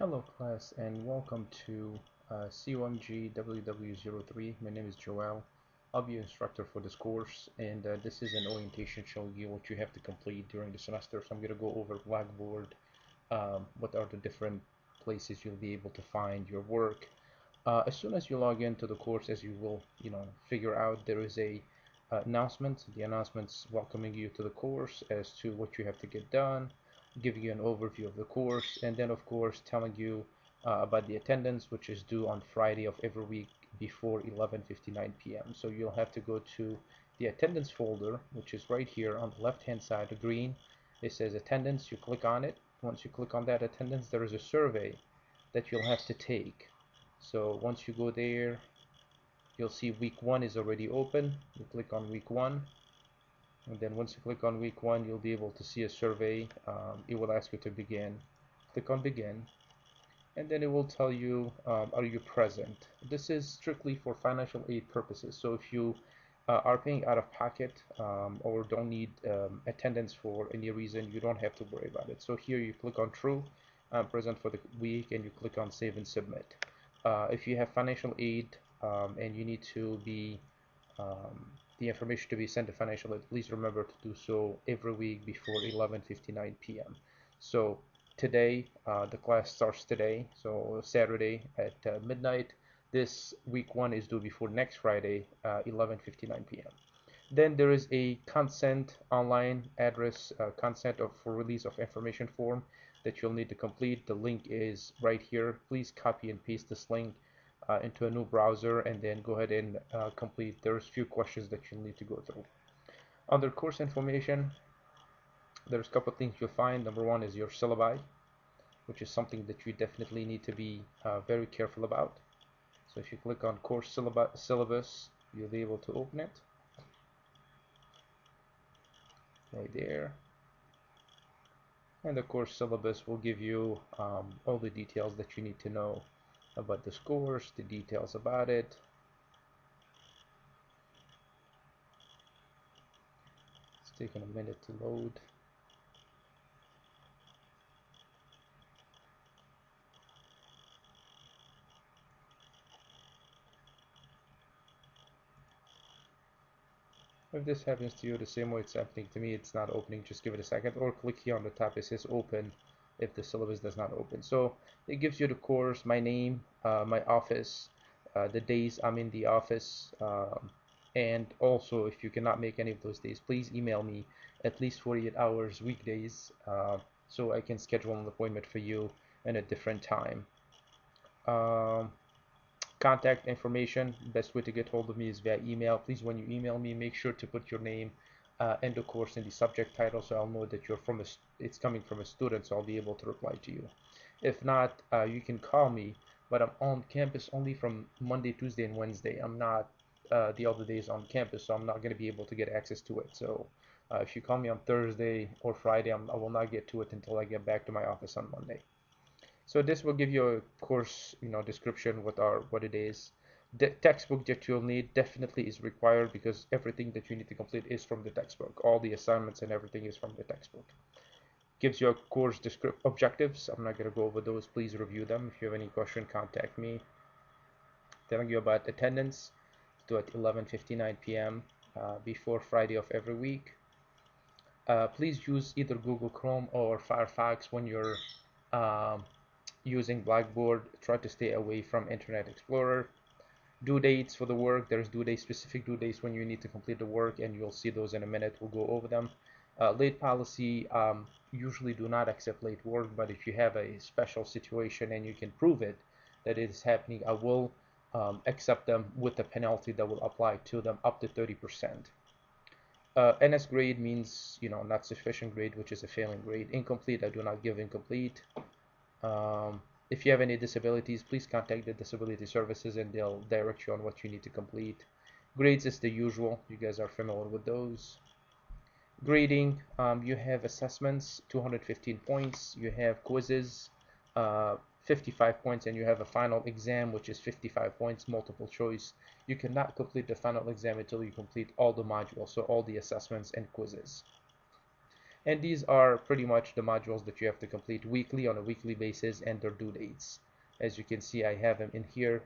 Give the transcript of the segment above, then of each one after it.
Hello class and welcome to COMG153. My name is Joel. I'll be your instructor for this course, and this is an orientation showing you what you have to complete during the semester. So I'm going to go over Blackboard, what are the different places you'll be able to find your work. As soon as you log into the course, as you will figure out, there is a announcement. The announcement's welcoming you to the course as to what you have to get done, giving you an overview of the course, and then of course telling you about the attendance, which is due on Friday of every week before 11:59 p.m. So you'll have to go to the attendance folder, which is right here on the left hand side, the green. It says attendance. You click on it. Once you click on that attendance, there is a survey that you'll have to take. So once you go there, you'll see week 1 is already open. You click on week 1, and then once you click on week 1, you'll be able to see a survey. It will ask you to begin. Click on begin, and then it will tell you, are you present? This is strictly for financial aid purposes. So if you are paying out of pocket or don't need attendance for any reason, you don't have to worry about it. So here you click on true, present for the week, and you click on save and submit. If you have financial aid and you need to be the information to be sent to financial aid, please remember to do so every week before 11:59 p.m. So today, the class starts today, so Saturday at midnight. This week 1 is due before next Friday, 11:59 p.m. Then there is a consent online address, consent for release of information form that you'll need to complete. The link is right here. Please copy and paste this link into a new browser and then go ahead and complete. There's a few questions that you'll need to go through. Under course information, there's a couple of things you'll find. Number 1 is your syllabi, which is something that you definitely need to be very careful about. So if you click on course syllabus, you'll be able to open it right there. And the course syllabus will give you all the details that you need to know about this course, the details about it. It's taking a minute to load. If this happens to you the same way it's happening to me, it's not opening, just give it a second, or click here on the top. It says open if the syllabus does not open. So it gives you the course, my name, my office, the days I'm in the office, and also if you cannot make any of those days, please email me at least 48 hours weekdays so I can schedule an appointment for you in a different time. Contact information, best way to get hold of me is via email. Please, when you email me, make sure to put your name and the course in the subject title, so I'll know that you're from it's coming from a student, so I'll be able to reply to you. If not, you can call me, but I'm on campus only from Monday, Tuesday, and Wednesday. I'm not the other days on campus, so I'm not going to be able to get access to it. So if you call me on Thursday or Friday, I will not get to it until I get back to my office on Monday. So this will give you a course, description, what it is. The textbook that you'll need definitely is required because everything that you need to complete is from the textbook. All the assignments and everything is from the textbook. Gives you a course objectives. I'm not going to go over those. Please review them. If you have any question, contact me. Telling you about attendance. Do at 11:59 p.m. Before Friday of every week. Please use either Google Chrome or Firefox when you're using Blackboard. Try to stay away from Internet Explorer. Due dates for the work. There's specific due dates when you need to complete the work, and you'll see those in a minute. We'll go over them. Late policy, usually do not accept late work, but if you have a special situation and you can prove it that it is happening, I will accept them with a penalty that will apply to them up to 30%. NS grade means not sufficient grade, which is a failing grade. Incomplete, I do not give incomplete. If you have any disabilities, please contact the disability services and they'll direct you on what you need to complete. Grades is the usual. You guys are familiar with those. Grading, you have assessments, 215 points. You have quizzes, 55 points, and you have a final exam, which is 55 points, multiple choice. You cannot complete the final exam until you complete all the modules, so all the assessments and quizzes. And these are pretty much the modules that you have to complete weekly on a weekly basis and their due dates. As you can see, I have them in here.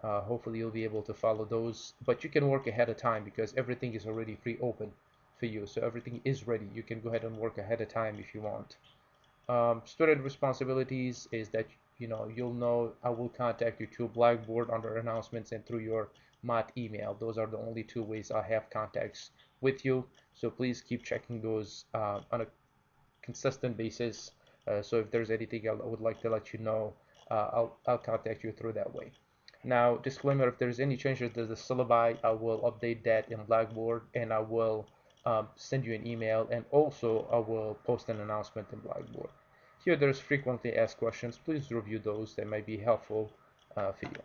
Hopefully you'll be able to follow those, but you can work ahead of time because everything is already pre-open for you, so everything is ready. You can go ahead and work ahead of time if you want. Student responsibilities is that you'll know I will contact you through Blackboard under announcements and through your MOT email. Those are the only two ways I have contacts with you, so please keep checking those on a consistent basis. So if there's anything I would like to let you know, I'll contact you through that way. Now, disclaimer, if there's any changes to the syllabi, I will update that in Blackboard, and I will send you an email, and also I will post an announcement in Blackboard. Here there's frequently asked questions. Please review those. They might be helpful for you.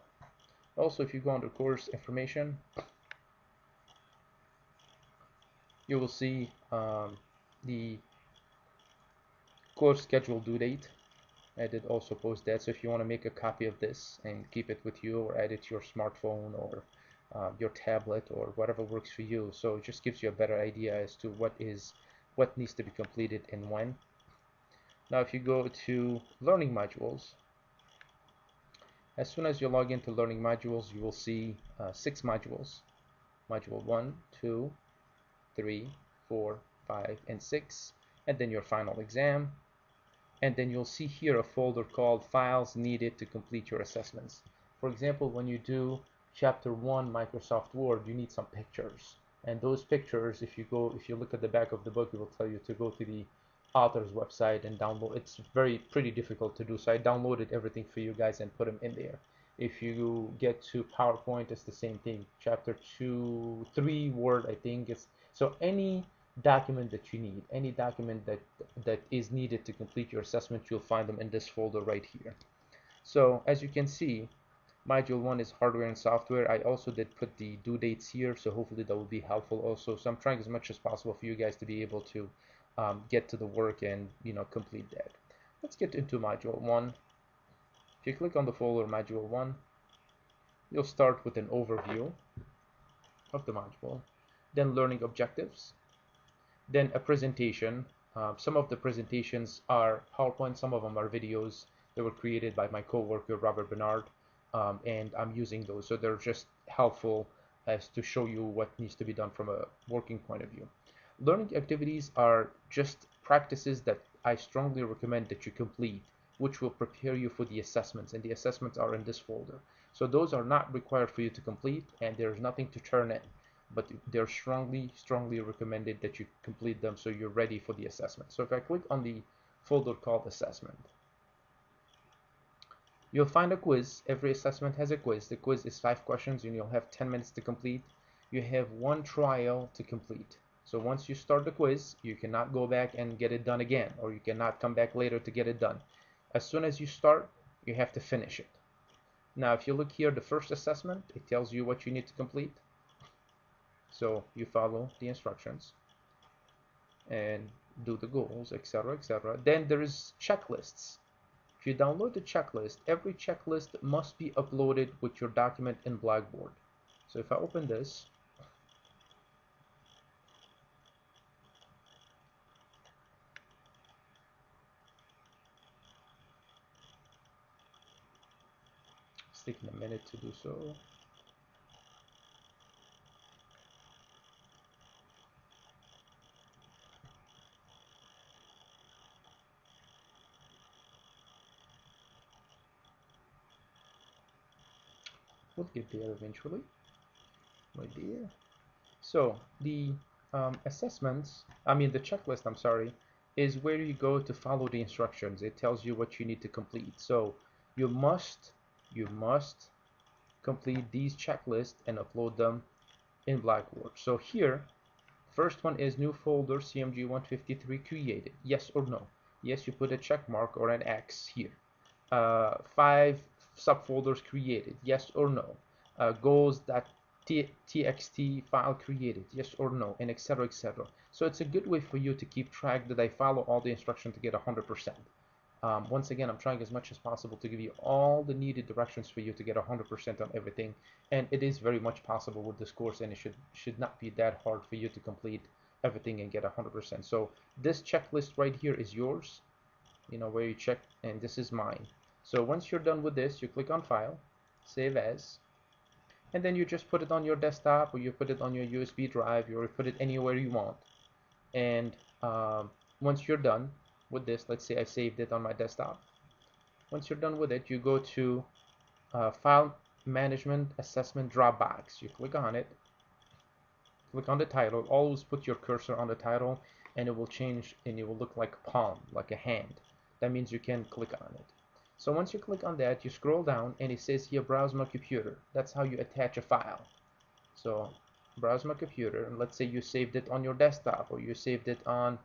Also, if you go under course information, you will see the course schedule due date. I did also post that, so if you want to make a copy of this and keep it with you or add it to your smartphone or your tablet or whatever works for you, so it just gives you a better idea as to what needs to be completed and when. Now if you go to learning modules, as soon as you log into learning modules, you will see 6 modules. Module 1, 2, 3, 4, 5, and 6, and then your final exam. And then you'll see here a folder called Files Needed to Complete Your Assessments. For example, when you do Chapter 1 Microsoft Word, you need some pictures. And those pictures, if you look at the back of the book, it will tell you to go to the author's website and download. It's pretty difficult to do, so I downloaded everything for you guys and put them in there. If you get to PowerPoint, it's the same thing. Chapter 2, 3 Word, I think it's so any document that you need, any document that is needed to complete your assessment, you'll find them in this folder right here. So as you can see, module 1 is hardware and software. I also did put the due dates here, so hopefully that will be helpful also. So I'm trying as much as possible for you guys to be able to get to the work and complete that. Let's get into module 1. If you click on the folder module 1, you'll start with an overview of the module, then learning objectives, then a presentation. Some of the presentations are PowerPoint, some of them are videos that were created by my coworker Robert Bernard, and I'm using those, so they're just helpful as to show you what needs to be done from a working point of view. Learning activities are just practices that I strongly recommend that you complete, which will prepare you for the assessments, and the assessments are in this folder. So those are not required for you to complete, and there's nothing to turn in, but they're strongly recommended that you complete them so you're ready for the assessment. So if I click on the folder called assessment, you'll find a quiz. Every assessment has a quiz. The quiz is 5 questions and you'll have 10 minutes to complete. You have 1 trial to complete. So once you start the quiz, you cannot go back and get it done again, or you cannot come back later to get it done. As soon as you start, you have to finish it. Now if you look here, the first assessment, it tells you what you need to complete. So you follow the instructions and do the goals, etc., etc. Then there is checklists. If you download the checklist, every checklist must be uploaded with your document in Blackboard. So if I open this, it's taking a minute to do so. We'll get there eventually, right there. So the the checklist, I'm sorry, is where you go to follow the instructions. It tells you what you need to complete. So you must complete these checklists and upload them in Blackboard. So here, first one is new folder COMG153 created. Yes or no? Yes, you put a check mark or an X here. 5 subfolders created. Yes or no? Goals.txt file created. Yes or no? And etc. etc. So it's a good way for you to keep track that I follow all the instructions to get 100%. Once again, I'm trying as much as possible to give you all the needed directions for you to get 100% on everything, and it is very much possible with this course, and it should not be that hard for you to complete everything and get 100%. So this checklist right here is yours, you know, where you check, and this is mine. So once you're done with this, you click on File, Save As, and then you just put it on your desktop, or you put it on your USB drive, or you put it anywhere you want. And once you're done with this, let's say I saved it on my desktop. Once you're done with it, you go to File Management Assessment Dropbox. You click on it, click on the title. Always put your cursor on the title, and it will change, and it will look like a palm, like a hand. That means you can click on it. So once you click on that, you scroll down, and it says here, browse my computer. That's how you attach a file. So browse my computer, and let's say you saved it on your desktop, or you saved it on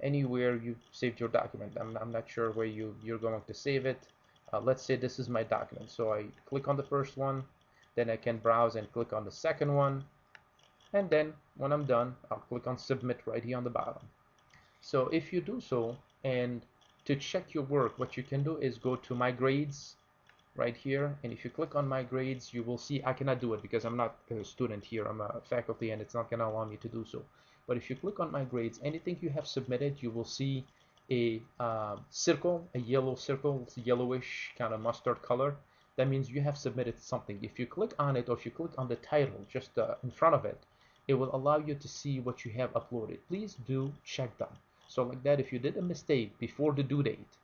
anywhere you saved your document. I'm not sure where you're going to save it. Let's say this is my document. So I click on the first one, then I can browse and click on the second one, and then when I'm done, I'll click on Submit right here on the bottom. So if you do so, and to check your work, what you can do is go to My Grades right here, and if you click on My Grades, you will see I cannot do it because I'm not a student here, I'm a faculty, and it's not going to allow me to do so. But if you click on My Grades, anything you have submitted, you will see a circle, a yellow circle. It's yellowish, kind of mustard color. That means you have submitted something. If you click on it, or if you click on the title just in front of it, it will allow you to see what you have uploaded. Please do check them. So like that, if you did a mistake before the due date,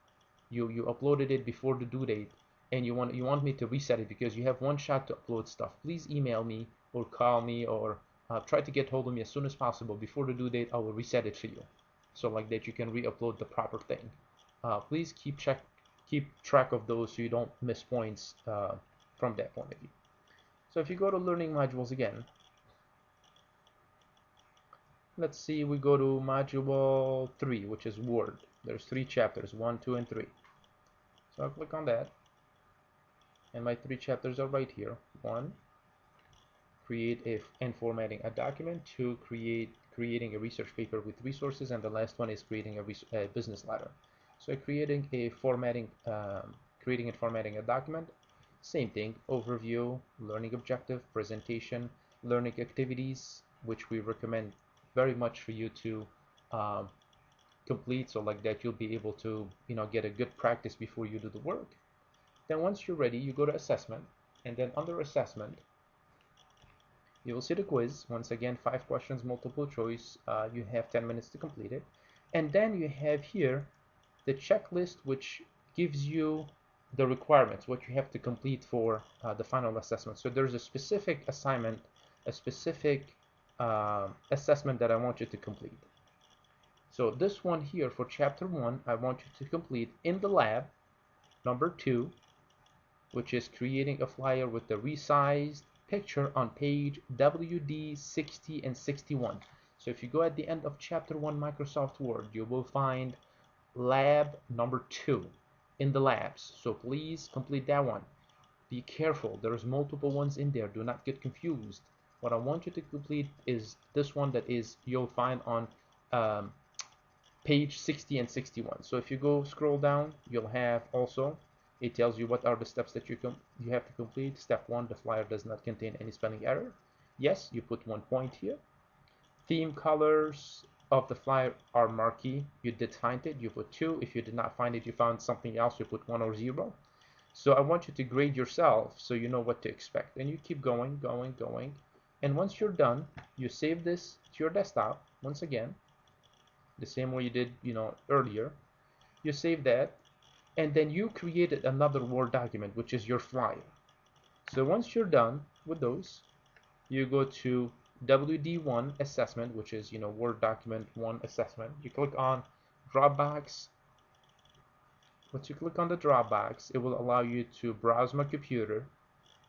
you uploaded it before the due date, and you want me to reset it because you have one shot to upload stuff, please email me or call me, or try to get hold of me as soon as possible. Before the due date, I will reset it for you, so like that you can re-upload the proper thing. Please keep track of those so you don't miss points from that point of view. So if you go to learning modules again, let's see, we go to module 3, which is Word. There's 3 chapters, 1, 2, and 3. So I'll click on that, and my 3 chapters are right here. 1, create and formatting a document. 2, creating a research paper with resources, and the last one is creating a business letter. So creating and formatting a document, same thing: overview, learning objective, presentation, learning activities, which we recommend very much for you to complete, so like that you'll be able to get a good practice before you do the work. Then once you're ready, you go to assessment, and then under assessment you will see the quiz. Once again, 5 questions, multiple choice. You have 10 minutes to complete it, and then you have here the checklist, which gives you the requirements, what you have to complete for the final assessment. So there's a specific assignment, a specific assessment that I want you to complete. So this one here for chapter 1, I want you to complete in the lab number 2, which is creating a flyer with the resized picture on page WD 60 and 61. So if you go at the end of chapter 1 Microsoft Word, you will find lab number 2 in the labs. So please complete that one. Be careful, there's multiple ones in there. Do not get confused. What I want you to complete is this one that is you'll find on page 60 and 61. So if you go scroll down, you'll have also, it tells you what are the steps that you have to complete. Step 1, the flyer does not contain any spelling error. Yes, you put 1 point here. Theme colors of the flyer are marquee. You did find it, you put 2. If you did not find it, you found something else, you put 1 or 0. So I want you to grade yourself so you know what to expect, and you keep going. And once you're done, you save this to your desktop. Once again, the same way you did earlier. You save that, and then you created another Word document, which is your flyer. So once you're done with those, you go to WD1 assessment, which is Word document 1 assessment. You click on Dropbox. Once you click on the Dropbox, it will allow you to browse my computer,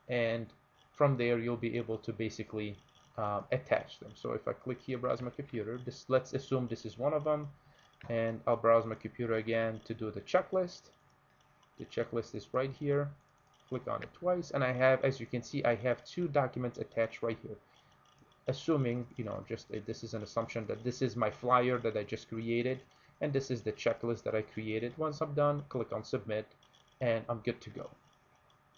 and from there you'll be able to basically attach them. So if I click here, browse my computer, let's assume this is one of them, and I'll browse my computer again to do the checklist. The checklist is right here. Click on it twice, and I have, as you can see, I have 2 documents attached right here. Assuming, this is an assumption that this is my flyer that I just created, and this is the checklist that I created. Once I'm done, click on submit, and I'm good to go.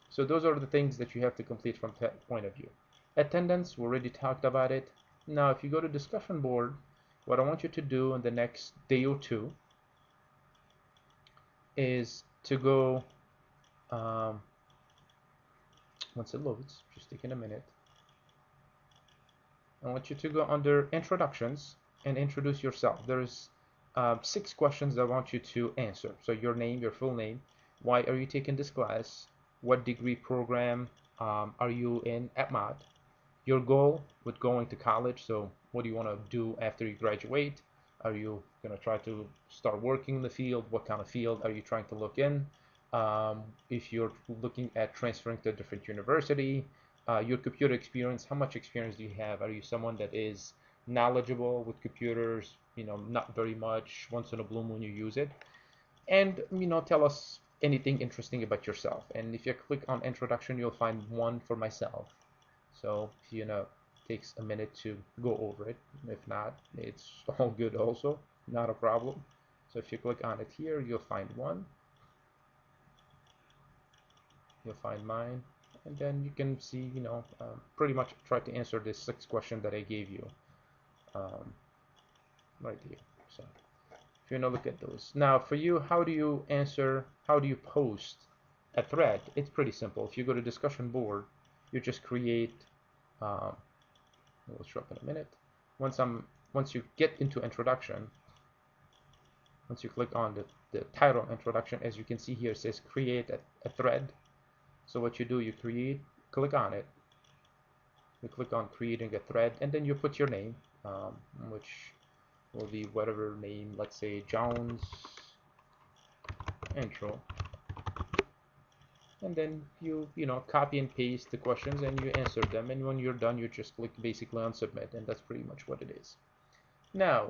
So those are the things that you have to complete from that point of view. Attendance, we already talked about it. Now if you go to discussion board, what I want you to do in the next day or two is to go, once it loads, just taking a minute, I want you to go under introductions and introduce yourself. There's 6 questions that I want you to answer. So your name, your full name, why are you taking this class, what degree program are you in at MOD, your goal with going to college, so what do you want to do after you graduate, are you going to try to start working in the field, what kind of field are you trying to look in, if you're looking at transferring to a different university, your computer experience, how much experience do you have, are you someone that is knowledgeable with computers, not very much, once in a blue moon you use it, and tell us anything interesting about yourself. And if you click on introduction, you'll find one for myself, so if takes a minute to go over it, if not, it's all good also, not a problem. So if you click on it here, you'll find one, you'll find mine, and then you can see, pretty much try to answer this 6 question that I gave you right here. So if you look at those. Now for you, how do you post a thread? It's pretty simple. If you go to discussion board, you just create, we'll show up in a minute. Once you get into introduction, once you click on the title introduction, as you can see here, it says create a thread. So what you do, you click on it, you click on creating a thread, and then you put your name, which will be whatever name, let's say Jones intro, and then you copy and paste the questions and you answer them, and when you're done you just click basically on submit, and that's pretty much what it is. Now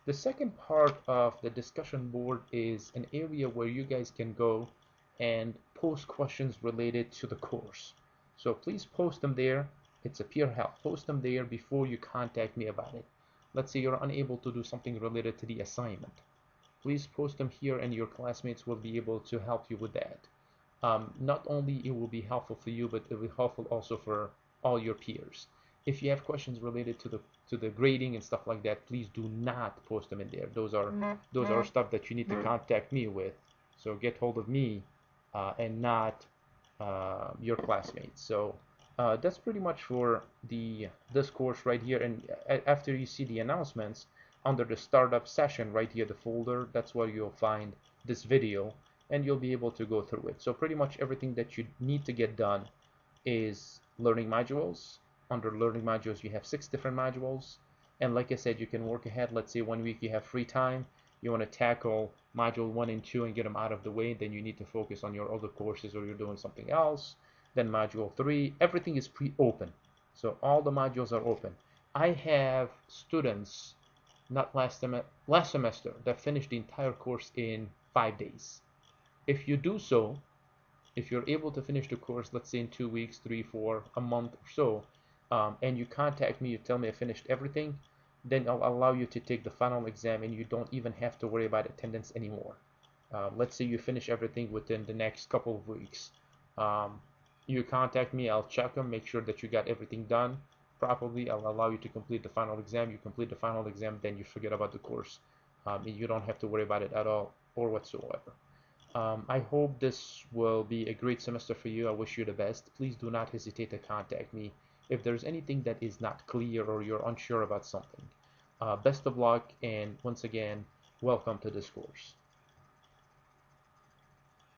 the second part of the discussion board is an area where you guys can go and post questions related to the course. So please post them there. It's a peer help. Post them there before you contact me about it. Let's say you're unable to do something related to the assignment. Please post them here and your classmates will be able to help you with that. Not only it will be helpful for you, but it will be helpful also for all your peers. If you have questions related to the grading and stuff like that, please do not post them in there. Those are stuff that you need to contact me with. So get hold of me and not your classmates. So that's pretty much for this course right here. And after you see the announcements, under the startup session right here, the folder, that's where you'll find this video, and you'll be able to go through it. So pretty much everything that you need to get done is learning modules. Under learning modules, you have 6 different modules, and like I said, you can work ahead. Let's say 1 week you have free time, you want to tackle module 1 and 2 and get them out of the way, then you need to focus on your other courses or you're doing something else. Then module 3, everything is pre-open, so all the modules are open. I have students, not last semester, that finished the entire course in 5 days. If you do so, if you're able to finish the course, let's say in 2 weeks, 3, 4, a month or so, and you contact me, you tell me I finished everything, then I'll allow you to take the final exam and you don't even have to worry about attendance anymore. Let's say you finish everything within the next couple of weeks. You contact me, I'll check them, make sure that you got everything done properly. I'll allow you to complete the final exam. You complete the final exam, then you forget about the course. You don't have to worry about it at all or whatsoever. I hope this will be a great semester for you. I wish you the best. Please do not hesitate to contact me if there's anything that is not clear or you're unsure about something. Best of luck, and once again, welcome to this course.